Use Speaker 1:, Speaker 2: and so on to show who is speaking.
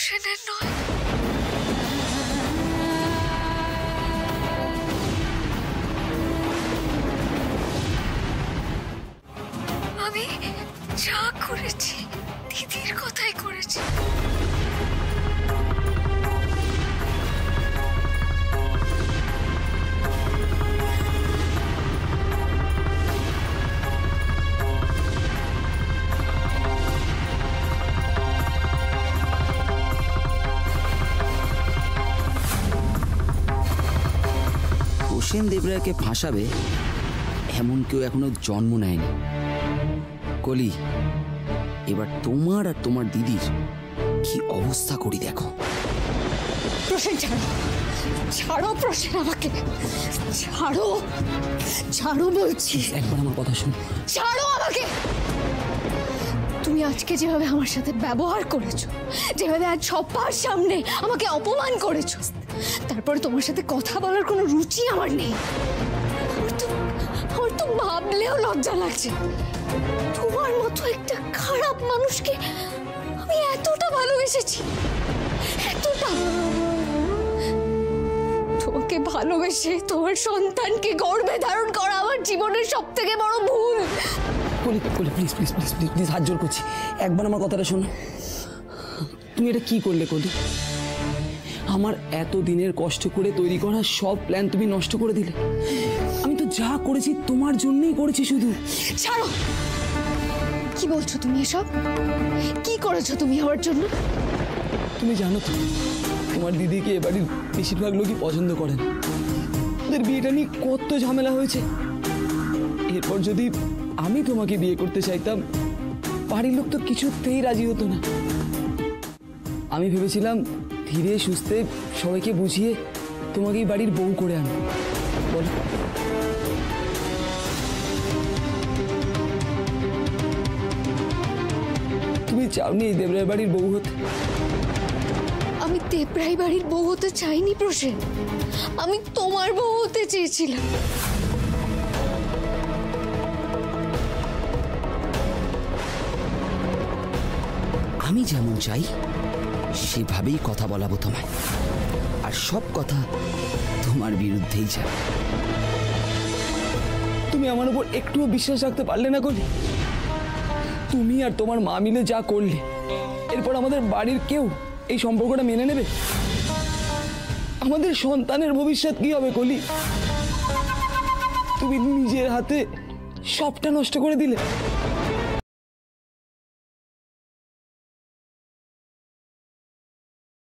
Speaker 1: প্রসেনের নয়। আমি যা করেছি দিদির কথাই করেছি।
Speaker 2: প্রসেন দেবরায়কে ফাঁসাবে এমন কেউ এখনো জন্ম নেয়নি। কলি, এবার তোমার আর তোমার দিদির কি অবস্থা করি দেখো।
Speaker 1: প্রসেন ছাড়ো, ছাড়ো প্রসেন, আমাকে ছাড়ো, ছাড়ো বলছি।
Speaker 2: একবার আমার কথা শুনো।
Speaker 1: ছাড়ো আমাকে। তুমি আজকে যেভাবে আমার সাথে ব্যবহার করেছো, যেভাবে আজ সবার সামনে আমাকে অপমান করেছো, তারপরে তোমার সাথে কথা বলার কোনো রুচি আমার নেই। আমার তো ভাবলেও লজ্জা লাগছে। তোমার মতো একটা খারাপ মানুষকে আমি এতটা ভালোবেসেছি, এতটা। তোমাকে ভালোবেসে তোমার সন্তানকে গর্ভে ধারণ করা আমার জীবনের সবথেকে বড় ভুল।
Speaker 2: কলি, কলি, please please please please please হাত জোর করছি, একবার আমার কথাটা শোনো। তুমি এটা কি করলে কলি? আমার এত দিনের কষ্ট করে তৈরি করা সব প্ল্যান তুমি নষ্ট করে দিলে। আমি তো যা করেছি তোমার জন্যই করেছি শুধু।
Speaker 1: ছাড়ো। কি বলছো তুমি এসব? কি করেছো তুমি আমার জন্য?
Speaker 2: তুমি জানো তো তোমার দিদিকে এবারে বেশিরভাগ লোকই পছন্দ করেন। ওদের বিয়েটা নিয়ে কত ঝামেলা হয়েছে। এরপর যদি আমি তোমাকে বিয়ে করতে চাইতাম, বাড়ির লোক তো কিছুতেই রাজি হতো না। আমি ভেবেছিলাম ধীরে সুস্থে সবাইকে বুঝিয়ে তোমাকেই বাড়ির বউ করে আনবো। বলো, তুমি চাওনি এই দেবরায় বাড়ির বউ হতে?
Speaker 1: আমি দেবরাই বাড়ির বউ হতে চাইনি প্রসেন, আমি তোমার বউ হতে চেয়েছিলাম।
Speaker 2: আমি যেমন চাই সেভাবেই কথা বলাবো তোমায়, আর সব কথা তোমার বিরুদ্ধেই যাবে। তুমি আমার উপর একটুও বিশ্বাস রাখতে পারলে না কলি? তুমি আর তোমার মা মিলে যা করলে, এরপর আমাদের বাড়ির কেউ এই সম্পর্কটা মেনে নেবে? আমাদের সন্তানের ভবিষ্যৎ কি হবে কলি? তুমি নিজের হাতে সবটা নষ্ট করে দিলে।